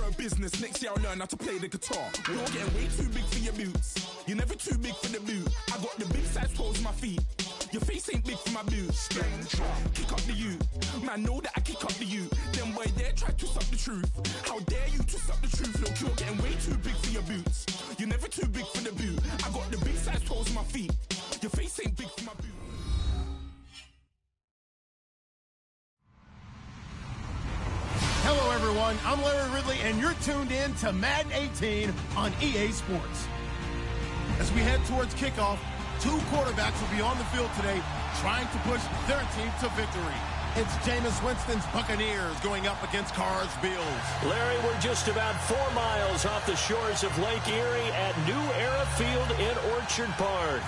for a business. Next year I'll learn how to play the guitar. You're getting way too big for your boots. You're never too big for the boot. I got the big size toes on my feet. Your face ain't big for my boots. Kick up the you. Man, know that I kick up the you. Them boy there try to twist up the truth. How dare you twist up the truth? Look, you're getting way too big for your boots. You're never too big for the boot. I got the big size toes on my feet. Your face ain't big for my boot. Hello, everyone. I'm Larry Ridley, and you're tuned in to Madden 18 on EA Sports. As we head towards kickoff, two quarterbacks will be on the field today trying to push their team to victory. It's Jameis Winston's Buccaneers going up against Carr's Bills. Larry, we're just about 4 miles off the shores of Lake Erie at New Era Field in Orchard Park.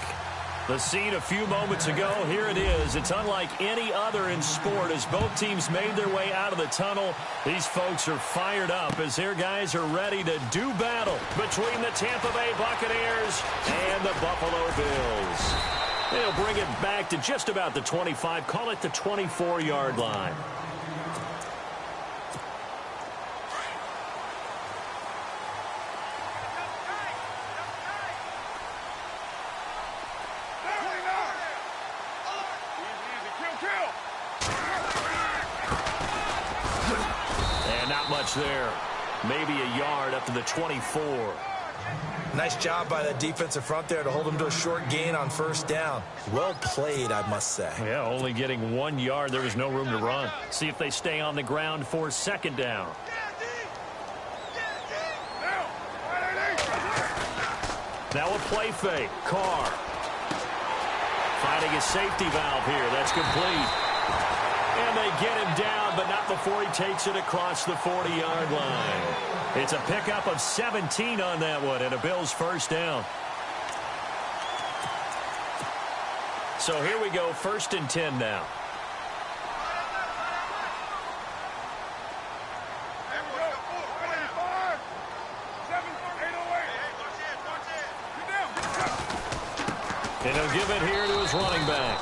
The scene a few moments ago, here it is. It's unlike any other in sport as both teams made their way out of the tunnel. These folks are fired up as their guys are ready to do battle between the Tampa Bay Buccaneers and the Buffalo Bills. They'll bring it back to just about the 25, call it the 24-yard line. There, maybe a yard up to the 24. Nice job by that defensive front there to hold them to a short gain on first down. Well played, I must say. Yeah, only getting 1 yard. There was no room to run. See if they stay on the ground for second down. Now a play fake. Carr finding a safety valve here. That's complete. And they get him down, but not before he takes it across the 40-yard line. It's a pickup of 17 on that one, and a Bills first down. So here we go, 1st and 10 now. And he'll give it here to his running back.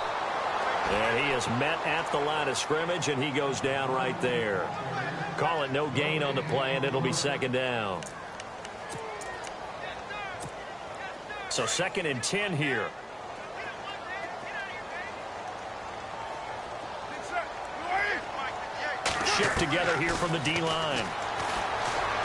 And he is met at the line of scrimmage, and he goes down right there. Call it no gain on the play, and it'll be second down. So 2nd and 10 here. Shift together here from the D-line.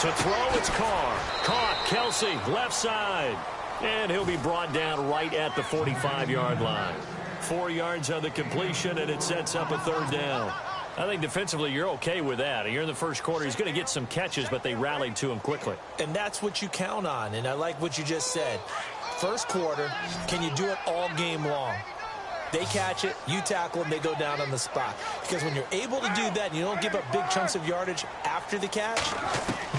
To throw, it's Carr. Caught, Kelsey, left side. And he'll be brought down right at the 45-yard line. 4 yards on the completion, and it sets up a 3rd down. I think defensively you're okay with that. Here in the first quarter, he's going to get some catches, but they rallied to him quickly. And that's what you count on, and I like what you just said. First quarter, can you do it all game long? They catch it, you tackle them, they go down on the spot. Because when you're able to do that and you don't give up big chunks of yardage after the catch,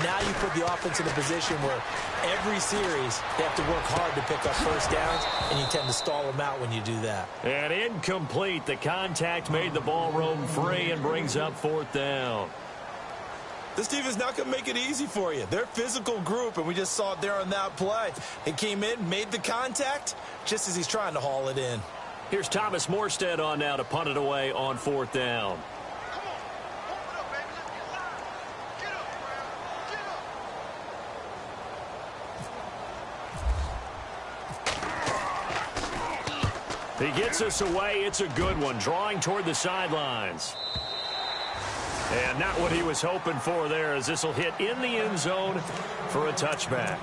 now you put the offense in a position where every series they have to work hard to pick up first downs, and you tend to stall them out when you do that. And incomplete. The contact made the ball roam free and brings up 4th down. This team is not going to make it easy for you. They're a physical group, and we just saw it there on that play. It came in, made the contact, just as he's trying to haul it in. Here's Thomas Morstead on now to punt it away on 4th down. He gets us away. It's a good one. Drawing toward the sidelines. And not what he was hoping for there, as this will hit in the end zone for a touchback.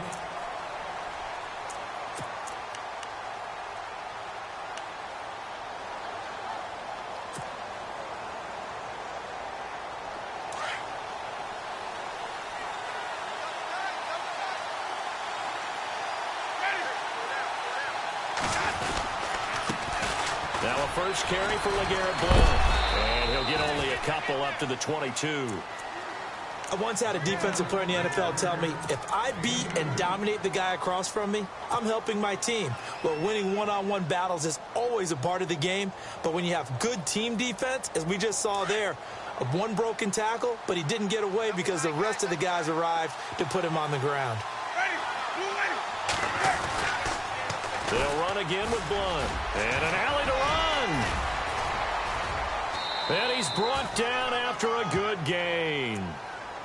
Now a first carry for LeGarrette Blount. And he'll get only a couple up to the 22. I once had a defensive player in the NFL tell me, if I beat and dominate the guy across from me, I'm helping my team. Well, winning one-on-one battles is always a part of the game, but when you have good team defense, as we just saw there, one broken tackle, but he didn't get away because the rest of the guys arrived to put him on the ground. They'll run again with Blount. And an alley to run. And he's brought down after a good gain.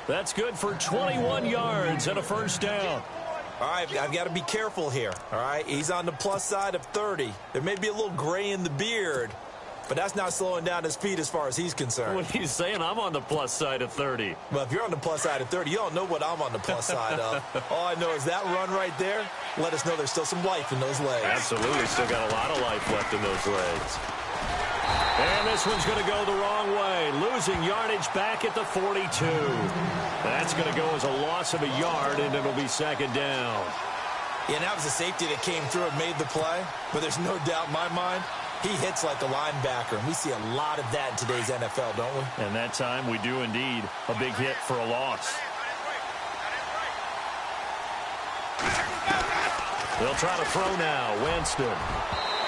That's good for 21 yards and a first down. All right, I've got to be careful here, all right? He's on the plus side of 30. There may be a little gray in the beard, but that's not slowing down his speed as far as he's concerned. What are you saying? I'm on the plus side of 30. Well, if you're on the plus side of 30, you don't know what I'm on the plus side of. All I know is that run right there let us know there's still some life in those legs. Absolutely, still got a lot of life left in those legs. And this one's going to go the wrong way. Losing yardage back at the 42. That's going to go as a loss of a yard, and it'll be second down. Yeah, and that was a safety that came through and made the play. But there's no doubt in my mind, he hits like a linebacker. And we see a lot of that in today's NFL, don't we? And that time we do indeed. A big hit for a loss. They'll try to throw now. Winston.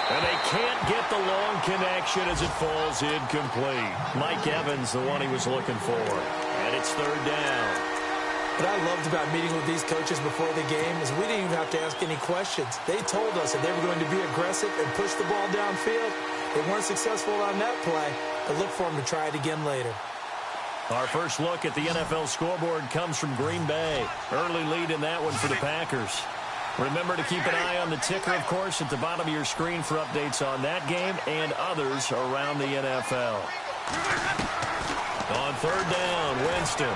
And they can't get the long connection as it falls incomplete. Mike Evans, the one he was looking for. And it's third down. What I loved about meeting with these coaches before the game is we didn't even have to ask any questions. They told us that they were going to be aggressive and push the ball downfield. They weren't successful on that play, but look for them to try it again later. Our first look at the NFL scoreboard comes from Green Bay. Early lead in that one for the Packers. Remember to keep an eye on the ticker, of course, at the bottom of your screen for updates on that game and others around the NFL. On third down, Winston.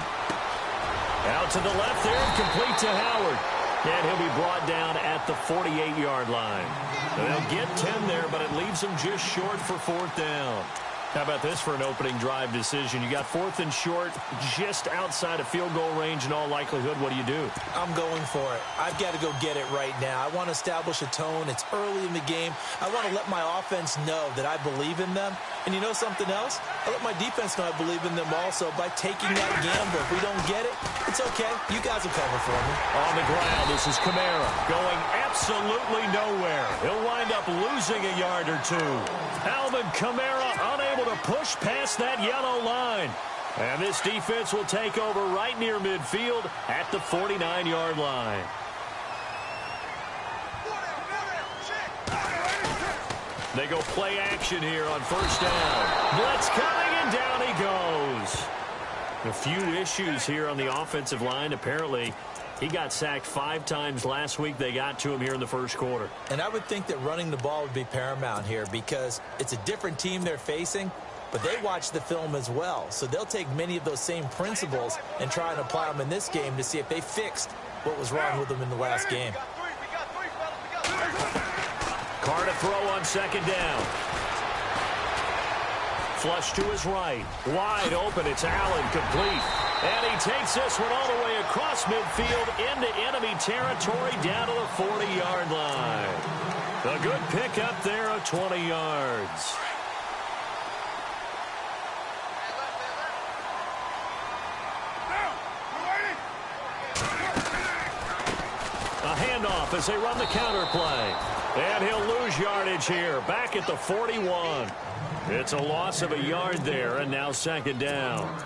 Out to the left there and complete to Howard. And he'll be brought down at the 48-yard line. They'll get 10 there, but it leaves them just short for fourth down. How about this for an opening drive decision? You got fourth and short, just outside of field goal range in all likelihood. What do you do? I'm going for it. I've got to go get it right now. I want to establish a tone. It's early in the game. I want to let my offense know that I believe in them. And you know something else? I let my defense know I believe in them also by taking that gamble. If we don't get it, it's okay. You guys will cover for me. On the ground, this is Kamara going absolutely nowhere. He'll wind up losing a yard or two. Alvin Kamara unable to push past that yellow line. And this defense will take over right near midfield at the 49-yard line. They go play action here on first down. Blitz coming, and down he goes. A few issues here on the offensive line. Apparently, he got sacked 5 times last week. They got to him here in the first quarter. And I would think that running the ball would be paramount here because it's a different team they're facing, but they watch the film as well. So they'll take many of those same principles and try and apply them in this game to see if they fixed what was wrong with them in the last game. Carr to throw on second down. Flush to his right. Wide open. It's Allen, complete. And he takes this one all the way across midfield into enemy territory down to the 40-yard line. A good pick up there of 20 yards. A handoff as they run the counter play. And he'll lose yardage here, back at the 41. It's a loss of a yard there, and now second down.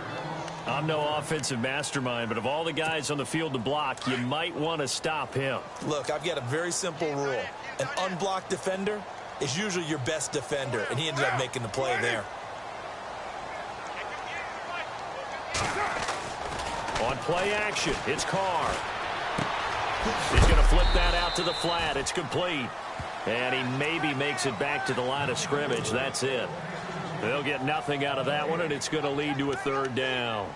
I'm no offensive mastermind, but of all the guys on the field to block, you might want to stop him. Look, I've got a very simple rule. An unblocked defender is usually your best defender, and he ended up making the play there. On play action, it's Carr. He's going to flip that out to the flat. It's complete. And he maybe makes it back to the line of scrimmage. That's it. They'll get nothing out of that one, and it's going to lead to a third down.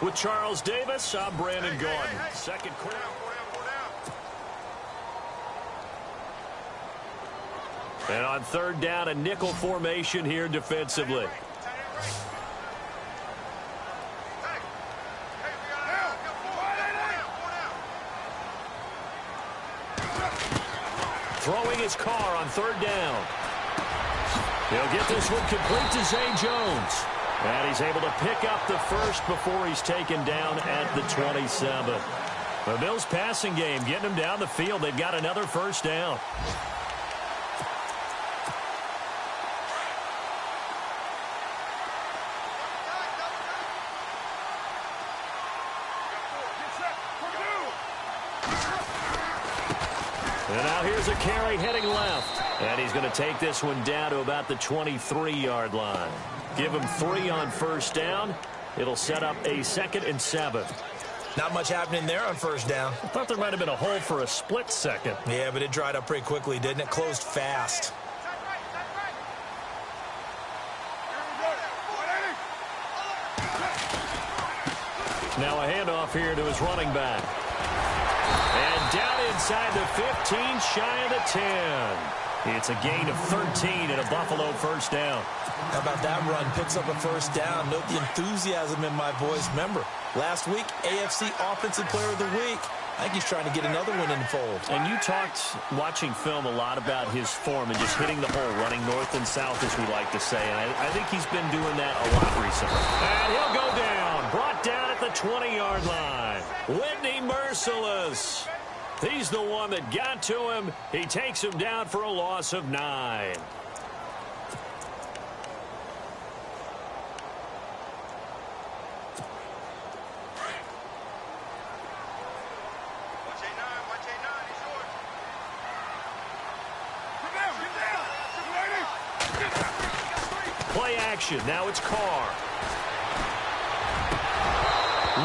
With Charles Davis, I'm Brandon Gordon. Second quarter. And on third down, a nickel formation here defensively. Throwing his Carr on third down. He'll get this one complete to Zay Jones. And he's able to pick up the first before he's taken down at the 27. The Bills passing game getting him down the field. They've got another first down. And now here's a carry heading left. And he's going to take this one down to about the 23-yard line. Give him 3 on first down. It'll set up a 2nd and 7. Not much happening there on first down. I thought there might have been a hole for a split second. Yeah, but it dried up pretty quickly, didn't it? Closed fast. Now a handoff here to his running back. And down inside the 15, shy of the 10. It's a gain of 13 and a Buffalo first down. How about that run? Picks up a first down. Note the enthusiasm in my boys. Remember, last week, AFC Offensive Player of the Week. I think he's trying to get another one in the fold. And you talked, watching film, a lot about his form and just hitting the hole, running north and south, as we like to say. And I think he's been doing that a lot recently. And he'll go down. Brought down at the 20-yard line. Whitney Merciless. He's the one that got to him. He takes him down for a loss of 9. Play action. Now it's Carr.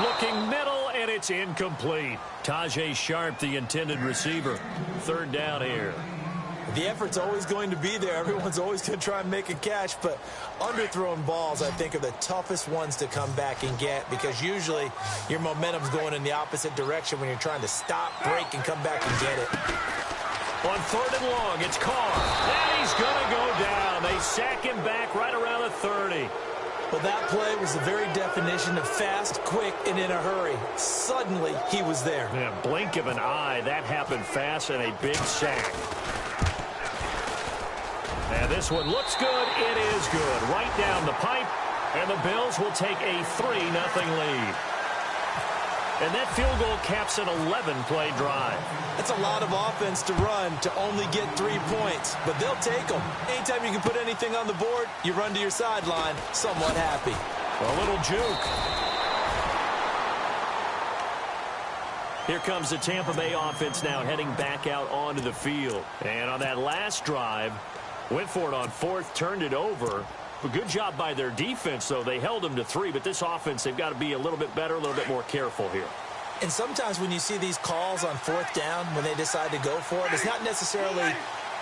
Looking middle, and it's incomplete. Tajay Sharp, the intended receiver. 3rd down here. The effort's always going to be there. Everyone's always going to try and make a catch, but underthrown balls, I think, are the toughest ones to come back and get because usually your momentum's going in the opposite direction when you're trying to stop, break, and come back and get it. On 3rd and long, it's Carr. And he's going to go down. They sack him back right around the 30. Well, that play was the very definition of fast, quick, and in a hurry. Suddenly, he was there. Yeah, blink of an eye. That happened fast and a big sack. And this one looks good. It is good. Right down the pipe. And the Bills will take a 3-0 lead. And that field goal caps an 11-play drive. That's a lot of offense to run to only get 3 points, but they'll take them. Anytime you can put anything on the board, you run to your sideline somewhat happy. A little juke. Here comes the Tampa Bay offense now heading back out onto the field. And on that last drive, went for it on 4th, turned it over. A good job by their defense, though. They held them to 3, but this offense, they've got to be a little bit better, a little bit more careful here. And sometimes when you see these calls on 4th down, when they decide to go for it, it's not necessarily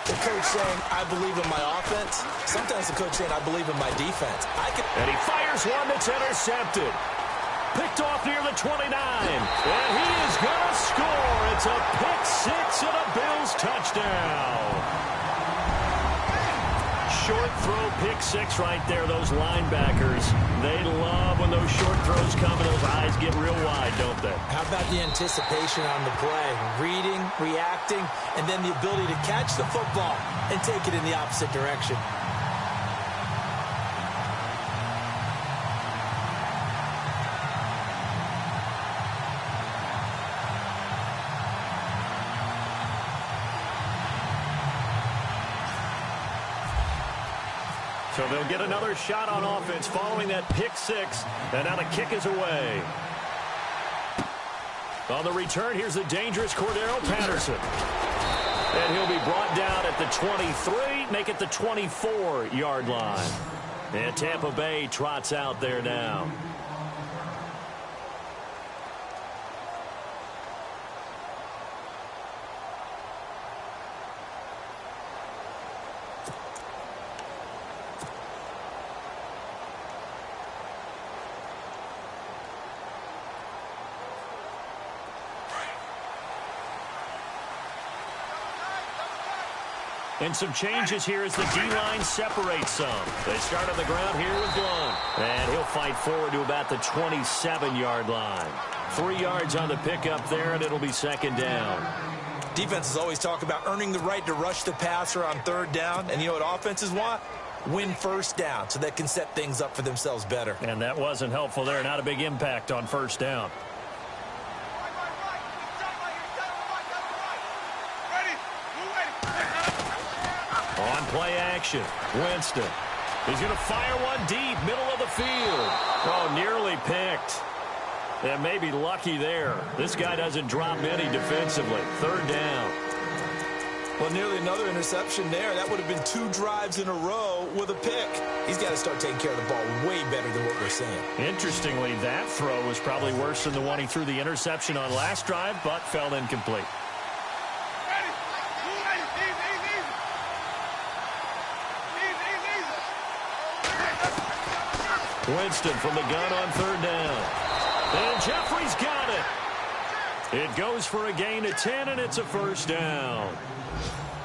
the coach saying, I believe in my offense. Sometimes the coach saying, I believe in my defense. And he fires one that's intercepted. Picked off near the 29. And he is going to score. It's a pick 6 and a Bills touchdown. Short throw, pick 6 right there. Those linebackers, they love when those short throws come and those eyes get real wide, don't they? How about the anticipation on the play? Reading, reacting, and then the ability to catch the football and take it in the opposite direction. So they'll get another shot on offense following that pick 6. And now the kick is away. On the return, here's the dangerous Cordero Patterson. And he'll be brought down at the 23, make it the 24-yard line. And Tampa Bay trots out there now. And some changes here as the D-line separates some. They start on the ground here with Blount. And he'll fight forward to about the 27-yard line. 3 yards on the pickup there, and it'll be 2nd down. Defenses always talk about earning the right to rush the passer on 3rd down. And you know what offenses want? Win 1st down so they can set things up for themselves better. And that wasn't helpful there. Not a big impact on 1st down. On play action, Winston. He's going to fire one deep, middle of the field. Oh, nearly picked. And maybe lucky there. This guy doesn't drop many defensively. Third down. Well, nearly another interception there. That would have been 2 drives in a row with a pick. He's got to start taking care of the ball way better than what we're seeing. Interestingly, that throw was probably worse than the one he threw the interception on last drive, but fell incomplete. Winston from the gun on third down. And Jeffrey's got it. It goes for a gain of 10, and it's a first down.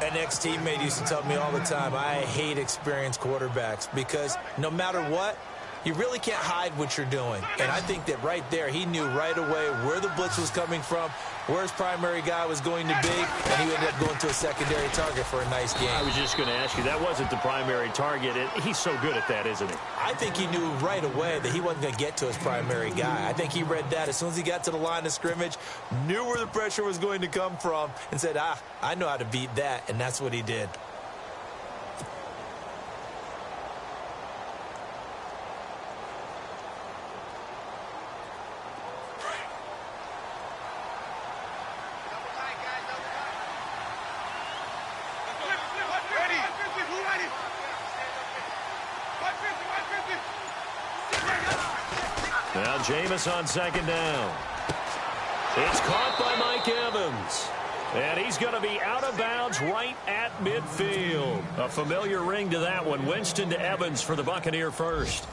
An ex-teammate used to tell me all the time, I hate experienced quarterbacks because no matter what, you really can't hide what you're doing. And I think that right there, he knew right away where the blitz was coming from, where his primary guy was going to be, and he ended up going to a secondary target for a nice game. I was just going to ask you, that wasn't the primary target. He's so good at that, isn't he? I think he knew right away that he wasn't going to get to his primary guy. I think he read that as soon as he got to the line of scrimmage, knew where the pressure was going to come from, and said, I know how to beat that, and that's what he did. Now Jameis on second down. It's caught by Mike Evans. And he's going to be out of bounds right at midfield. A familiar ring to that one. Winston to Evans for the Buccaneer first.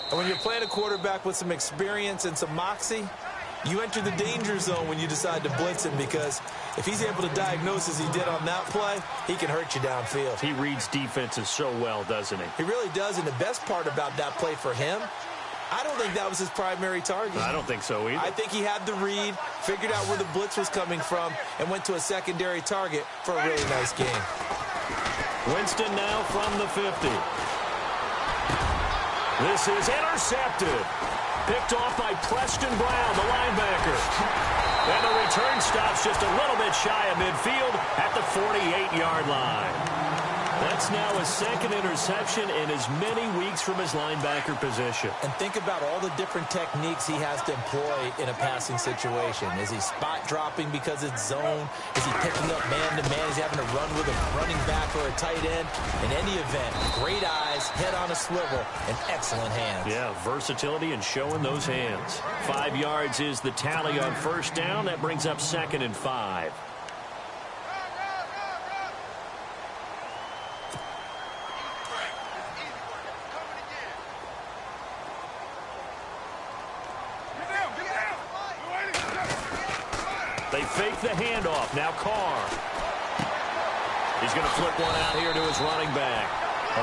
And when you're playing a quarterback with some experience and some moxie, you enter the danger zone when you decide to blitz him, because if he's able to diagnose as he did on that play, he can hurt you downfield. He reads defenses so well, doesn't he? He really does, and the best part about that play for him, I don't think that was his primary target. I don't think so either. I think he had the read, figured out where the blitz was coming from, and went to a secondary target for a really nice game. Winston now from the 50. This is intercepted. Picked off by Preston Brown, the linebacker. And the return stops just a little bit shy of midfield at the 48-yard line. That's now his second interception in as many weeks from his linebacker position. And think about all the different techniques he has to employ in a passing situation. Is he spot dropping because it's zone? Is he picking up man-to-man? Is he having to run with a running back or a tight end? In any event, great eyes, head on a swivel, and excellent hands. Yeah, versatility and showing those hands. 5 yards is the tally on first down. That brings up 2nd and 5. They fake the handoff. Now Carr. He's going to flip one out here to his running back.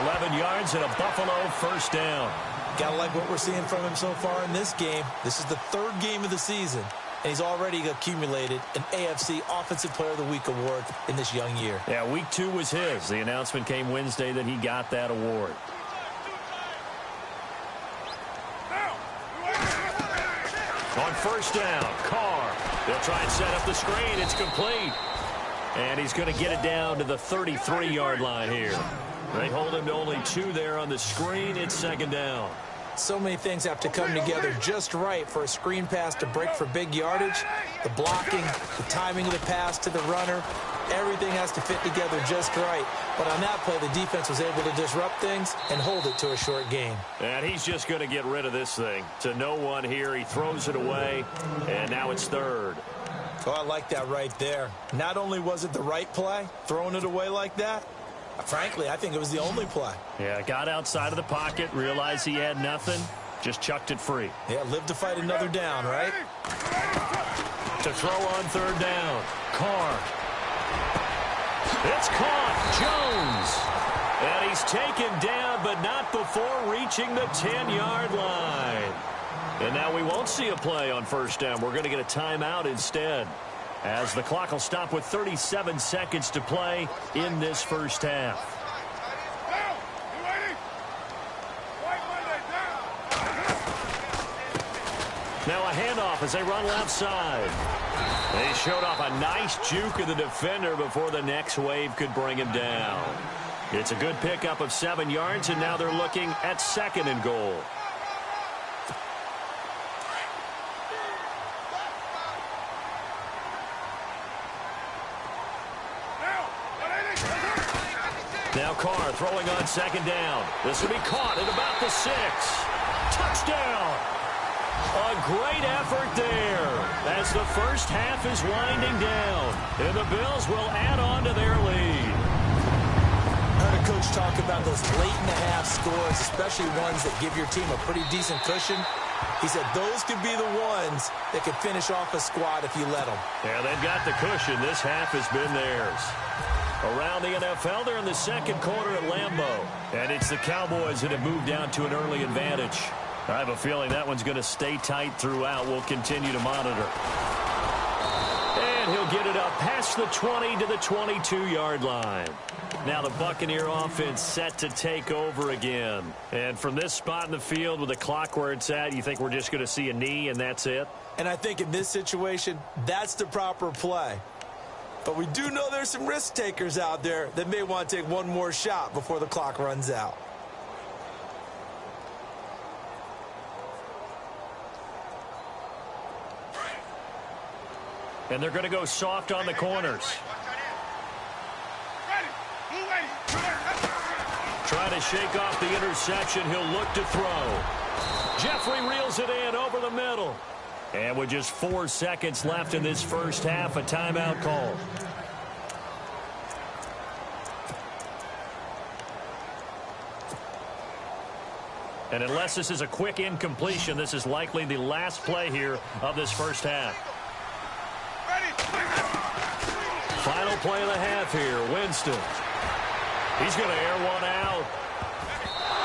11 yards and a Buffalo first down. Gotta like what we're seeing from him so far in this game. This is the 3rd game of the season, and he's already accumulated an AFC Offensive Player of the Week award in this young year. Yeah, week 2 was his. The announcement came Wednesday that he got that award. On first down, Carr. They'll try and set up the screen. It's complete. And he's going to get it down to the 33-yard line here. They hold him to only 2 there on the screen. It's 2nd down. So many things have to come together just right for a screen pass to break for big yardage. The blocking, the timing of the pass to the runner, everything has to fit together just right. But on that play, the defense was able to disrupt things and hold it to a short gain. And he's just going to get rid of this thing. To no one here. He throws it away, and now it's 3rd. Oh, I like that right there. Not only was it the right play, throwing it away like that, frankly, I think it was the only play. Yeah, got outside of the pocket, realized he had nothing, just chucked it free. Yeah, live to fight another down, right? To throw on 3rd down. Carr. It's caught. Jones. And he's taken down, but not before reaching the 10-yard line. And now we won't see a play on first down. We're going to get a timeout instead, as the clock will stop with 37 seconds to play in this first half. Now a handoff as they run left side. They showed off a nice juke of the defender before the next wave could bring him down. It's a good pickup of 7 yards, and now they're looking at 2nd and goal. Now Carr throwing on second down. This will be caught at about the 6. Touchdown! A great effort there as the first half is winding down. And the Bills will add on to their lead. I heard a coach talk about those late-in-the-half scores, especially ones that give your team a pretty decent cushion. He said those could be the ones that could finish off a squad if you let them. Yeah, they've got the cushion. This half has been theirs. Around the NFL, they're in the second quarter at Lambeau. And it's the Cowboys that have moved down to an early advantage. I have a feeling that one's going to stay tight throughout. We'll continue to monitor. And he'll get it up past the 20 to the 22-yard line. Now the Buccaneer offense set to take over again. And from this spot in the field with the clock where it's at, you think we're just going to see a knee and that's it? And I think in this situation, that's the proper play. But we do know there's some risk takers out there that may want to take one more shot before the clock runs out. And they're going to go soft on the corners. Trying to shake off the interception. He'll look to throw. Jeffrey reels it in over the middle. And with just 4 seconds left in this first half, a timeout call. And unless this is a quick incompletion, this is likely the last play here of this first half. Final play of the half here, Winston. He's going to air one out.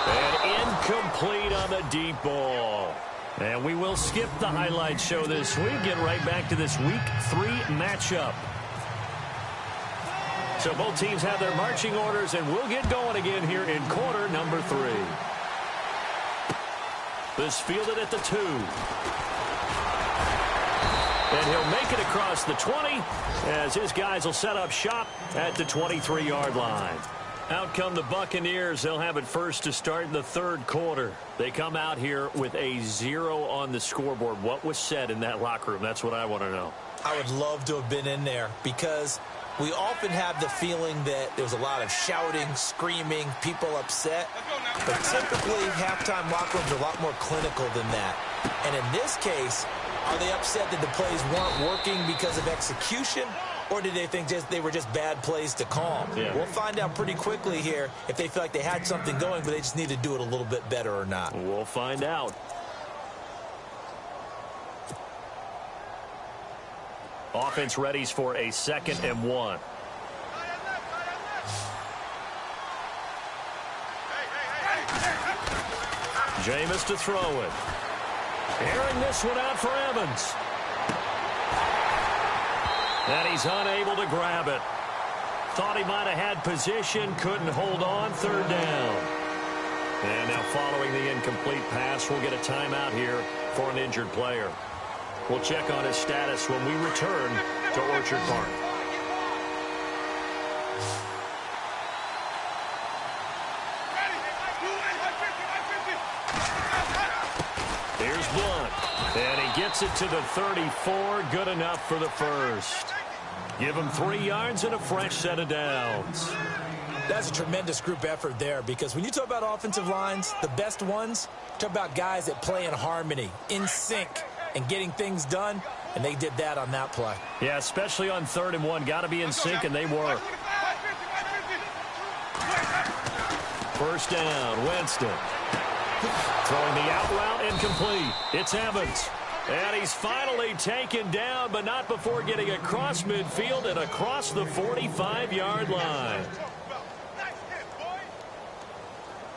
And incomplete on the deep ball. And we will skip the highlight show this week. Get right back to this Week 3 matchup. So both teams have their marching orders, and we'll get going again here in quarter number 3. This fielded at the 2. And he'll make it across the 20 as his guys will set up shop at the 23-yard line. Out come the Buccaneers. They'll have it first to start in the third quarter. They come out here with a 0 on the scoreboard. What was said in that locker room? That's what I want to know. I would love to have been in there because we often have the feeling that there's a lot of shouting, screaming, people upset. But typically, halftime locker rooms are a lot more clinical than that. And in this case, are they upset that the plays weren't working because of execution? Or did they think they were just bad plays to call? Yeah. We'll find out pretty quickly here if they feel like they had something going, but they just need to do it a little bit better or not. We'll find out. Offense readies for a 2nd and 1. Jameis to throw it. Airing this one out for Evans. And he's unable to grab it. Thought he might have had position, couldn't hold on, 3rd down. And now following the incomplete pass, we'll get a timeout here for an injured player. We'll check on his status when we return to Orchard Park. Here's Blunt. And he gets it to the 34. Good enough for the first. Give him 3 yards and a fresh set of downs. That's a tremendous group effort there because when you talk about offensive lines, the best ones, talk about guys that play in harmony, in sync, and getting things done, and they did that on that play. Yeah, especially on 3rd and 1. Got to be in sync, and they were. First down, Winston. Throwing the out route incomplete. It's Evans. And he's finally taken down, but not before getting across midfield and across the 45-yard line.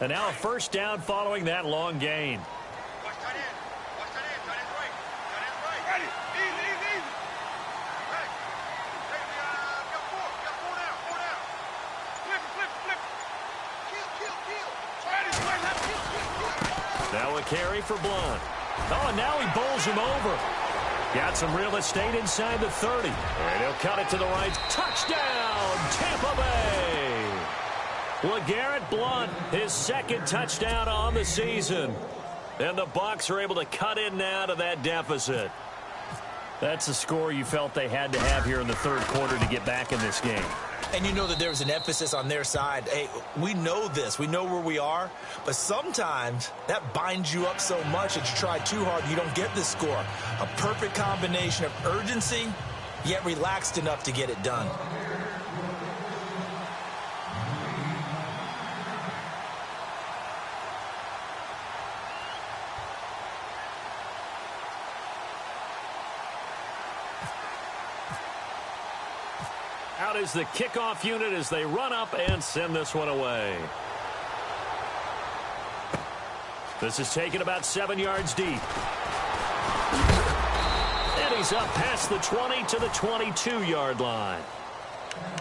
And now a first down following that long gain. Now a carry for Blunt. Oh, and now he bowls him over. Got some real estate inside the 30. And he'll cut it to the right. Touchdown, Tampa Bay. LeGarrette Blunt, his 2nd touchdown on the season. And the Bucs are able to cut in now to that deficit. That's a score you felt they had to have here in the 3rd quarter to get back in this game. And you know that there's an emphasis on their side. Hey, we know this. We know where we are. But sometimes that binds you up so much that you try too hard, you don't get this score. A perfect combination of urgency, yet relaxed enough to get it done. Out is the kickoff unit as they run up and send this one away. This is taken about 7 yards deep. And he's up past the 20 to the 22-yard line.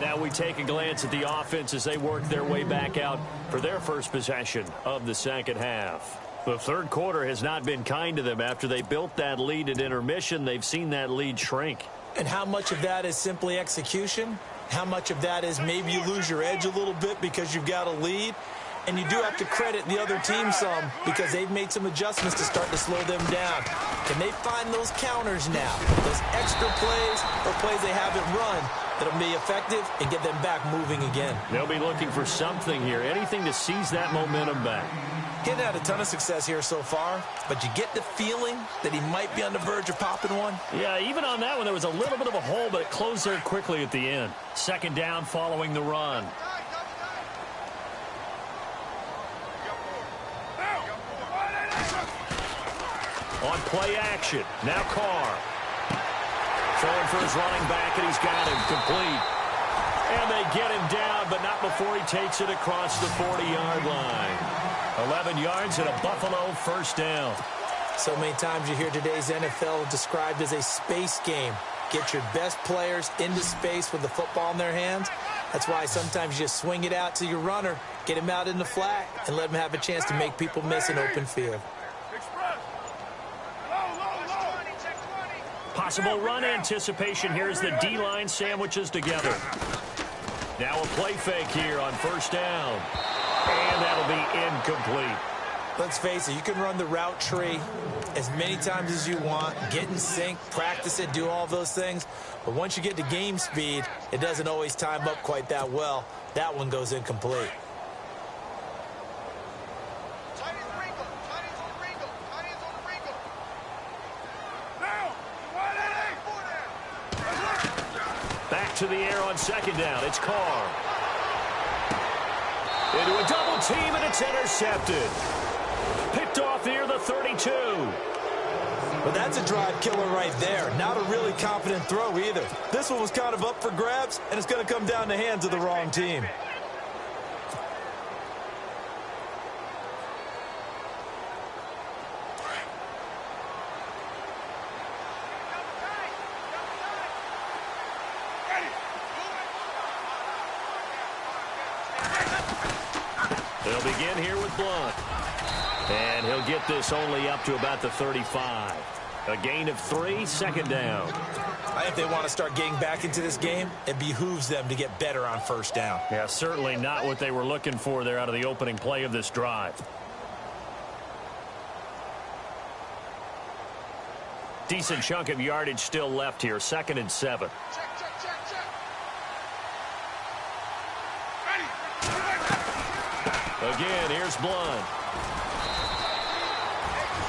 Now we take a glance at the offense as they work their way back out for their first possession of the second half. The third quarter has not been kind to them. After they built that lead at intermission, they've seen that lead shrink. And how much of that is simply execution? How much of that is maybe you lose your edge a little bit because you've got a lead? And you do have to credit the other team some because they've made some adjustments to start to slow them down. Can they find those counters now, those extra plays or plays they haven't run that'll be effective and get them back moving again? They'll be looking for something here, anything to seize that momentum back. Getting had a ton of success here so far, but you get the feeling that he might be on the verge of popping one. Yeah, even on that one, there was a little bit of a hole, but it closed there quickly at the end. Second down following the run. On play action, now Carr. Throwing for his running back, and he's got him complete. And they get him down, but not before he takes it across the 40-yard line. 11 yards and a Buffalo first down. So many times you hear today's NFL described as a space game. Get your best players into space with the football in their hands. That's why sometimes you just swing it out to your runner, get him out in the flat, and let him have a chance to make people miss an open field. Possible run anticipation. Here's the D-line sandwiches together. Now a play fake here on first down. And that'll be incomplete. Let's face it, you can run the route tree as many times as you want, get in sync, practice it, do all those things. But once you get to game speed, it doesn't always time up quite that well. That one goes incomplete. Back to the air on second down. It's Carr. Into a double team, and it's intercepted. Picked off near the 32. But that's a drive killer right there. Not a really confident throw either. This one was kind of up for grabs, and it's going to come down the hands of the wrong team. They'll begin here with Blunt. And he'll get this only up to about the 35. A gain of 3, second down. I think they want to start getting back into this game. It behooves them to get better on first down. Yeah, certainly not what they were looking for there out of the opening play of this drive. Decent chunk of yardage still left here. 2nd and 7. Again, here's Blunt.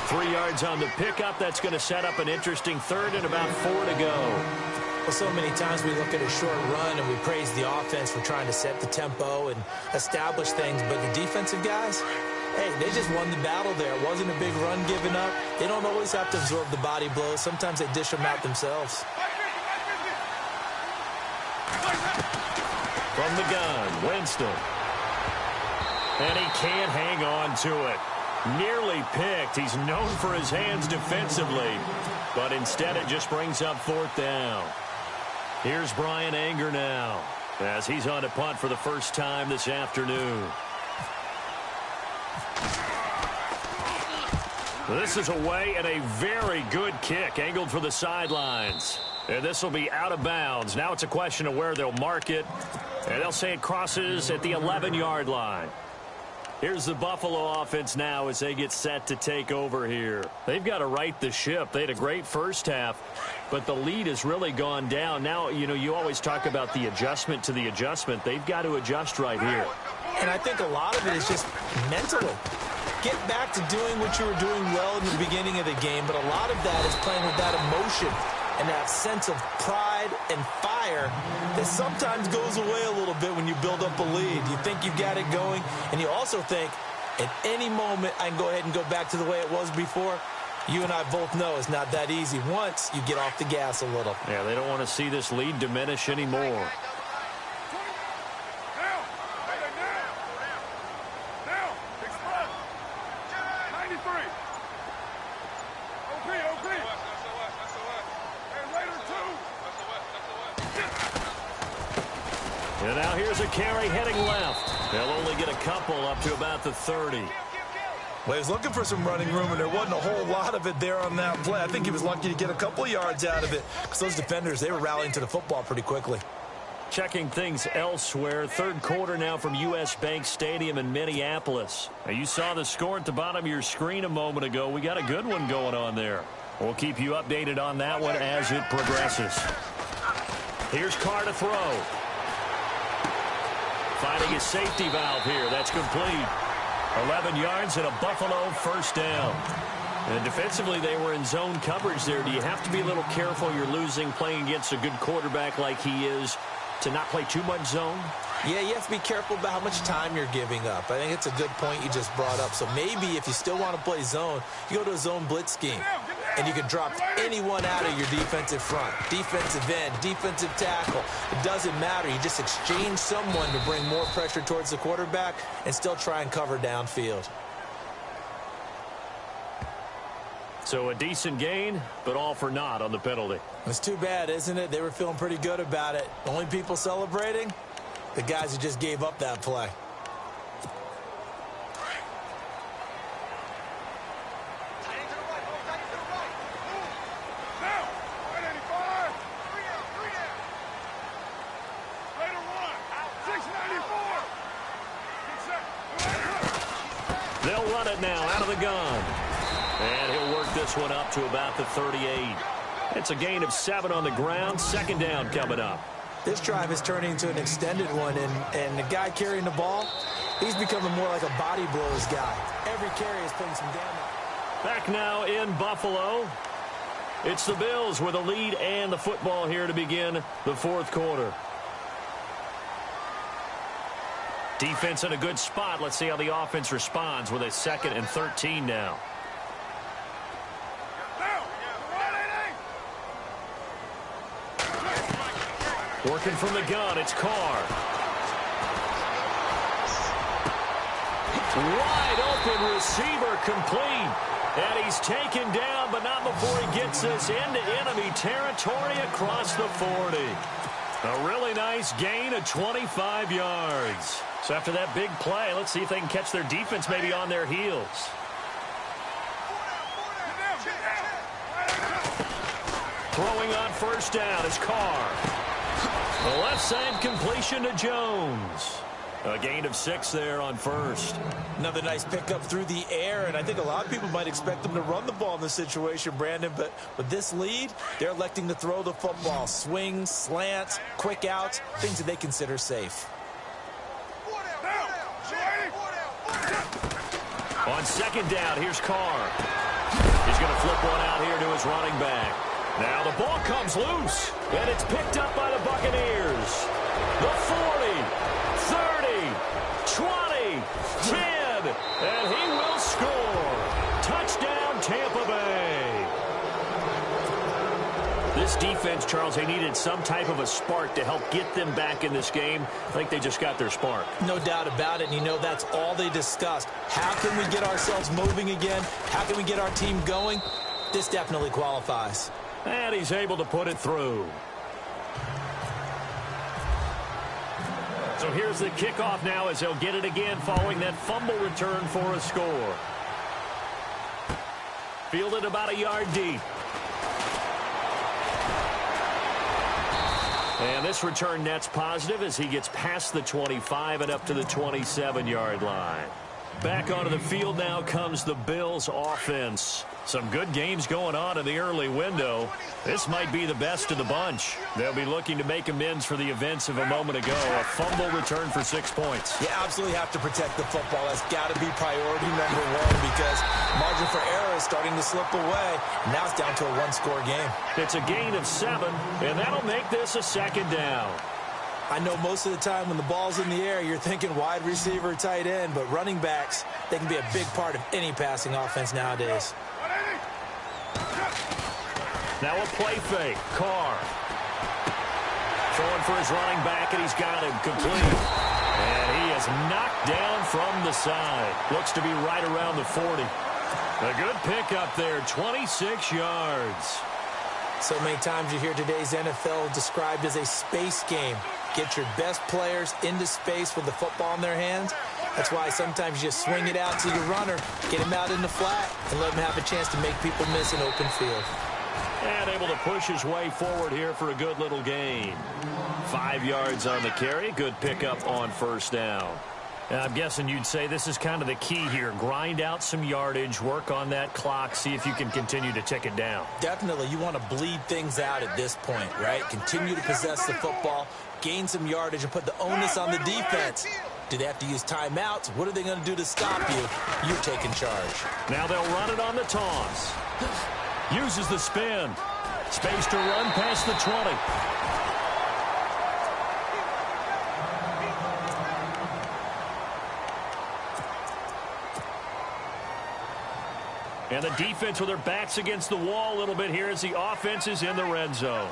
3 yards on the pickup. That's going to set up an interesting third and about 4 to go. Well, so many times we look at a short run and we praise the offense for trying to set the tempo and establish things. But the defensive guys, hey, they just won the battle there. It wasn't a big run given up. They don't always have to absorb the body blows. Sometimes they dish them out themselves. From the gun, Winston. And he can't hang on to it. Nearly picked. He's known for his hands defensively. But instead it just brings up 4th down. Here's Brian Anger now as he's on to punt for the first time this afternoon. This is away and a very good kick angled for the sidelines. And this will be out of bounds. Now it's a question of where they'll mark it. And they'll say it crosses at the 11-yard line. Here's the Buffalo offense now as they get set to take over here. They've got to right the ship. They had a great first half, but the lead has really gone down. Now, you know, you always talk about the adjustment to the adjustment. They've got to adjust right here. And I think a lot of it is just mentally. Get back to doing what you were doing well in the beginning of the game, but a lot of that is playing with that emotion and that sense of pride and fire that sometimes goes away a little bit when you build up a lead. You think you've got it going, and you also think at any moment I can go ahead and go back to the way it was before. You and I both know it's not that easy once you get off the gas a little. Yeah, they don't want to see this lead diminish anymore. And now here's a carry heading left. They'll only get a couple up to about the 30. Well, he was looking for some running room, and there wasn't a whole lot of it there on that play. I think he was lucky to get a couple yards out of it because those defenders, they were rallying to the football pretty quickly. Checking things elsewhere. Third quarter now from U.S. Bank Stadium in Minneapolis. Now, you saw the score at the bottom of your screen a moment ago. We got a good one going on there. We'll keep you updated on that one as it progresses. Here's Carr to throw. Finding his safety valve here. That's complete. 11 yards and a Buffalo first down. And defensively, they were in zone coverage there. Do you have to be a little careful? You're losing playing against a good quarterback like he is to not play too much zone? Yeah, you have to be careful about how much time you're giving up. I think it's a good point you just brought up. So maybe if you still want to play zone, you go to a zone blitz scheme. And you can drop anyone out of your defensive front. Defensive end, defensive tackle. It doesn't matter. You just exchange someone to bring more pressure towards the quarterback and still try and cover downfield. So a decent gain, but all for naught on the penalty. It's too bad, isn't it? They were feeling pretty good about it. The only people celebrating? The guys who just gave up that play. They'll run it now out of the gun. And he'll work this one up to about the 38. It's a gain of 7 on the ground. Second down coming up. This drive is turning into an extended one, and the guy carrying the ball, he's becoming more like a body blows guy. Every carry is putting some damage. Back now in Buffalo. It's the Bills with a lead and the football here to begin the fourth quarter. Defense in a good spot. Let's see how the offense responds with a 2nd and 13 now. Working from the gun, it's Carr. Wide open receiver complete. And he's taken down, but not before he gets this into enemy territory across the 40. A really nice gain of 25 yards. So after that big play, let's see if they can catch their defense maybe on their heels. Throwing on first down is Carr. The left side completion to Jones. A gain of 6 there on first. Another nice pickup through the air, and I think a lot of people might expect them to run the ball in this situation, Brandon, but with this lead, they're electing to throw the football. Swings, slants, quick outs, things that they consider safe. On second down, here's Carr. He's going to flip one out here to his running back. Now the ball comes loose, and it's picked up by the Buccaneers. The 40, 30, 20, 10, and he will score. Touchdown, Tampa Bay. This defense, Charles, they needed some type of a spark to help get them back in this game. I think they just got their spark. No doubt about it, and you know that's all they discussed. How can we get ourselves moving again? How can we get our team going? This definitely qualifies. And he's able to put it through. So here's the kickoff now as they'll get it again following that fumble return for a score. Fielded about a yard deep. And this return net's positive as he gets past the 25 and up to the 27-yard line. Back onto the field now comes the Bills offense. Some good games going on in the early window. This might be the best of the bunch. They'll be looking to make amends for the events of a moment ago. A fumble return for 6 points. You absolutely have to protect the football. That's got to be priority number one because margin for error is starting to slip away. Now it's down to a one-score game. It's a gain of 7, and that'll make this a second down. I know most of the time when the ball's in the air, you're thinking wide receiver, tight end, but running backs, they can be a big part of any passing offense nowadays. Now a play fake. Carr. Throwing for his running back, and he's got him complete. And he is knocked down from the side. Looks to be right around the 40. A good pickup there, 26 yards. So many times you hear today's NFL described as a space game. Get your best players into space with the football in their hands. That's why sometimes you just swing it out to your runner, get him out in the flat, and let him have a chance to make people miss an open field. And able to push his way forward here for a good little gain. 5 yards on the carry. Good pickup on first down. And I'm guessing you'd say this is kind of the key here. Grind out some yardage, work on that clock, see if you can continue to tick it down. Definitely. You want to bleed things out at this point, right? Continue to possess the football, gain some yardage, and put the onus on the defense. Do they have to use timeouts? What are they going to do to stop you? You're taking charge. Now they'll run it on the toss. Uses the spin. Space to run past the 20. And the defense with their backs against the wall a little bit here as the offense is in the red zone.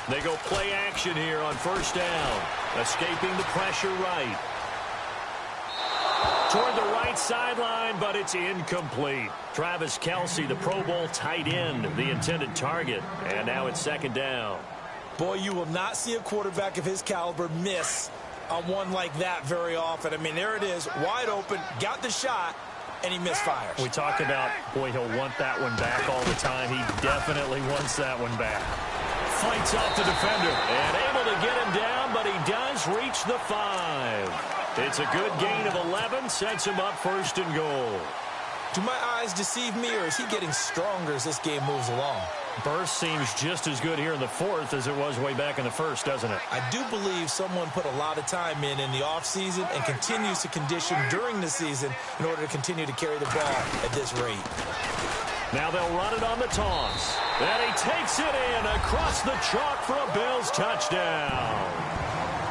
They go play action here on first down. Escaping the pressure right. Toward the right sideline, but it's incomplete. Travis Kelce, the Pro Bowl tight end, the intended target. And now it's second down. Boy, you will not see a quarterback of his caliber miss on one like that very often. I mean, there it is, wide open, got the shot, and he misfires. We talk about, boy, he'll want that one back all the time. He definitely wants that one back. Fights off the defender and able to get him down, but he does reach the 5. It's a good gain of 11, sets him up first and goal. Do my eyes deceive me, or is he getting stronger as this game moves along? Burst seems just as good here in the fourth as it was way back in the first, doesn't it? I do believe someone put a lot of time in the offseason and continues to condition during the season in order to continue to carry the ball at this rate. Now they'll run it on the toss. And he takes it in across the chalk for a Bills touchdown.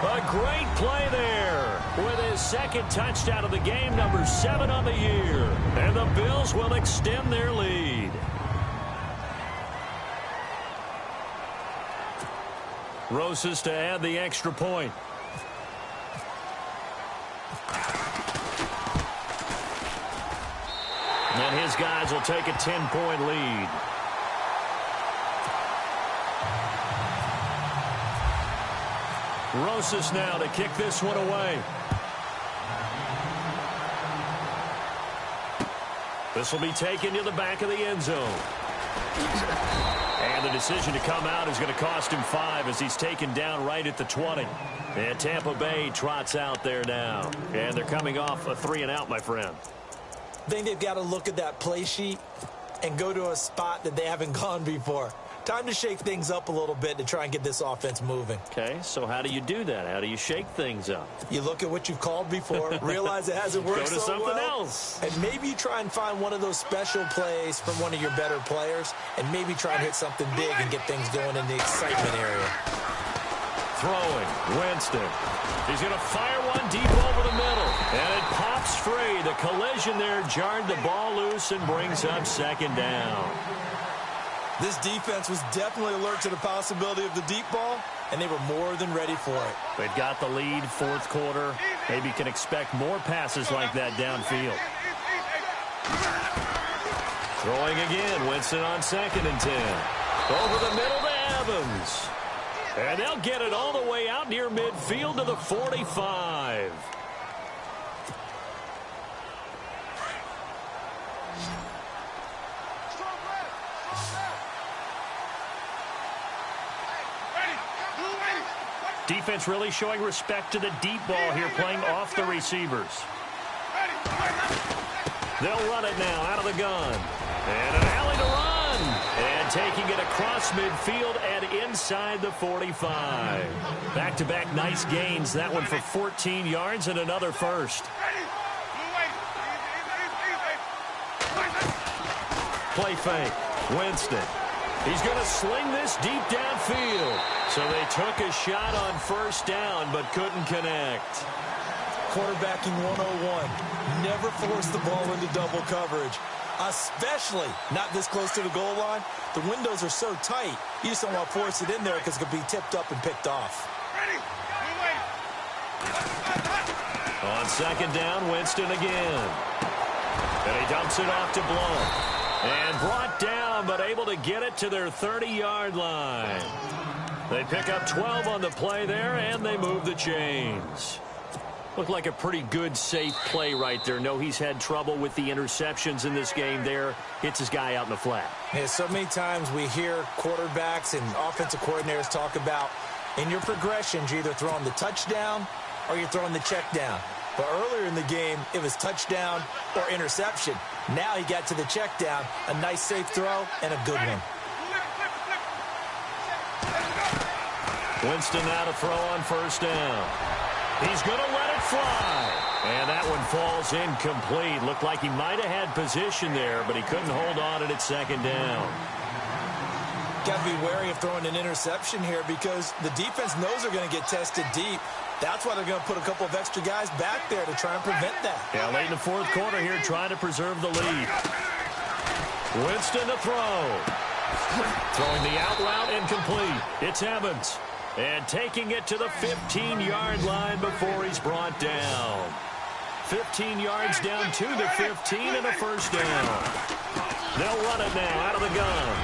A great play there with his second touchdown of the game, number 7 on the year. And the Bills will extend their lead. Rosas to add the extra point. And his guys will take a 10-point lead. Rosas now to kick this one away. This will be taken to the back of the end zone. And the decision to come out is going to cost him 5 as he's taken down right at the 20. And Tampa Bay trots out there now. And they're coming off a 3-and-out, my friend. I think they've got to look at that play sheet and go to a spot that they haven't gone before. Time to shake things up a little bit to try and get this offense moving. Okay, so how do you do that? How do you shake things up? You look at what you've called before, realize it hasn't worked Go to so something well, else. and maybe you try and find one of those special plays from one of your better players, and maybe try and hit something big and get things going in the excitement area. Throwing, Winston. He's going to fire one deep over the middle, and it pops free. The collision there jarred the ball loose and brings up second down. This defense was definitely alert to the possibility of the deep ball, and they were more than ready for it. They've got the lead, fourth quarter. Maybe can expect more passes like that downfield. Throwing again, Winston on 2nd and 10. Over the middle to Evans. And they'll get it all the way out near midfield to the 45. Defense really showing respect to the deep ball here, playing off the receivers. They'll run it now out of the gun. And an alley to run. And taking it across midfield and inside the 45. Back-to-back nice gains. That one for 14 yards and another first. Play fake. Winston. He's going to sling this deep downfield. So they took a shot on first down but couldn't connect. Quarterbacking 101. Never force the ball into double coverage, especially not this close to the goal line. The windows are so tight, you just don't want to force it in there because it could be tipped up and picked off. On second down, Winston again. And he dumps it off to Blount. And brought down, but able to get it to their 30-yard line. They pick up 12 on the play there, and they move the chains. Looked like a pretty good, safe play right there. No, he's had trouble with the interceptions in this game there. Hits his guy out in the flat. Yeah, so many times we hear quarterbacks and offensive coordinators talk about, in your progressions, you're either throwing the touchdown or you're throwing the check down. But earlier in the game, it was touchdown or interception. Now he got to the check down, a nice safe throw, and a good one. Winston now to throw on first down. He's going to let it fly. And that one falls incomplete. Looked like he might have had position there, but he couldn't hold on at second down. Got to be wary of throwing an interception here because the defense knows they're going to get tested deep. That's why they're going to put a couple of extra guys back there to try and prevent that. Yeah, late in the fourth quarter here, trying to preserve the lead. Winston to throw. Throwing the out route incomplete. It's Evans. And taking it to the 15-yard line before he's brought down. 15 yards down to the 15 and a first down. They'll run it now out of the gun.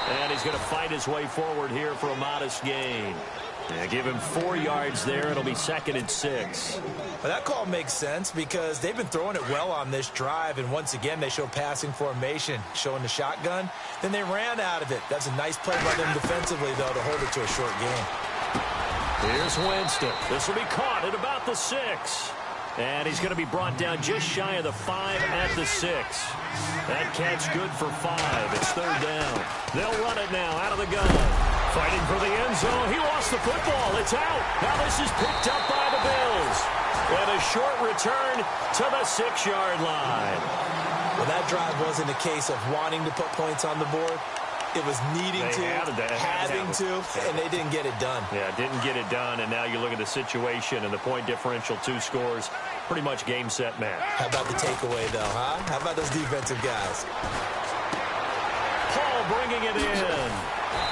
And he's going to fight his way forward here for a modest gain. Yeah, give him 4 yards there. It'll be 2nd and 6. Well, that call makes sense because they've been throwing it well on this drive, and once again they show passing formation, showing the shotgun. Then they ran out of it. That's a nice play by them defensively, though, to hold it to a short gain. Here's Winston. This will be caught at about the 6. And he's going to be brought down just shy of the 5 at the 6. That catch good for 5. It's third down. They'll run it now out of the gun. Fighting for the end zone. He lost the football. It's out. Now this is picked up by the Bills. And a short return to the 6-yard line. Well, that drive wasn't a case of wanting to put points on the board. It was needing having to, and they didn't get it done. Yeah, didn't get it done, and now you look at the situation and the point differential, 2 scores, pretty much game, set, match. How about the takeaway, though, huh? How about those defensive guys? Paul bringing it in.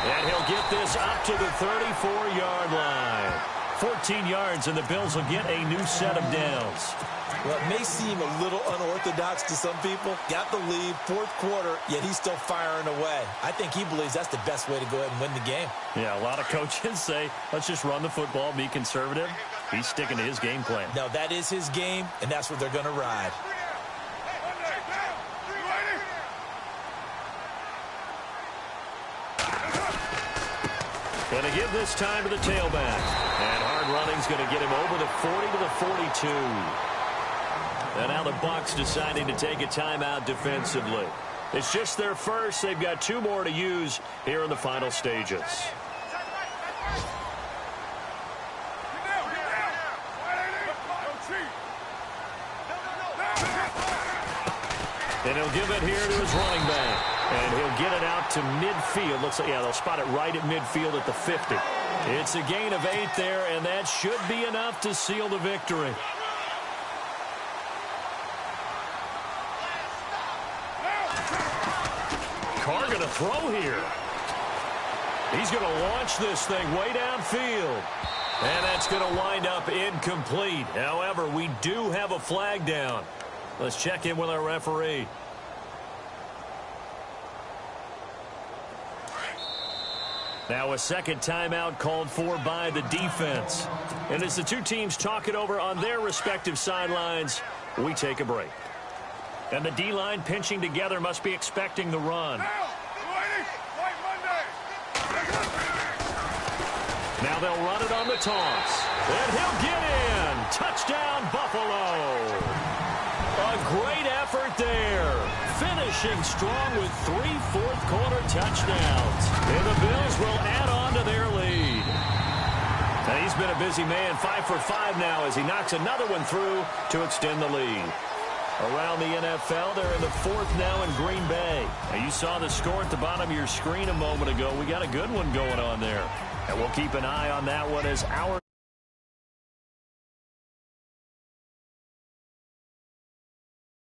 And he'll get this up to the 34-yard line. 14 yards, and the Bills will get a new set of downs. Well, it may seem a little unorthodox to some people. Got the lead, fourth quarter, yet he's still firing away. I think he believes that's the best way to go ahead and win the game. Yeah, a lot of coaches say, let's just run the football, be conservative. He's sticking to his game plan. No, that is his game, and that's what they're going to ride. Going to give this time to the tailback. And hard running's going to get him over the 40 to the 42. And now the Bucs deciding to take a timeout defensively. It's just their first. They've got 2 more to use here in the final stages. And he'll give it here to his running back. And he'll get it out to midfield. Looks like, yeah, they'll spot it right at midfield at the 50. It's a gain of 8 there, and that should be enough to seal the victory. Carr going to throw here. He's going to launch this thing way downfield. And that's going to wind up incomplete. However, we do have a flag down. Let's check in with our referee. Now a second timeout called for by the defense. And as the 2 teams talk it over on their respective sidelines, we take a break. And the D-line pinching together must be expecting the run. Now they'll run it on the taunts. And he'll get in. Touchdown, Buffalo. A great effort there. Finishing strong with 3 fourth-quarter touchdowns. And the Bills will add on to their lead. And he's been a busy man, 5 for 5 now as he knocks another one through to extend the lead. Around the NFL, they're in the 4th now in Green Bay. Now you saw the score at the bottom of your screen a moment ago. We got a good one going on there. And we'll keep an eye on that one as our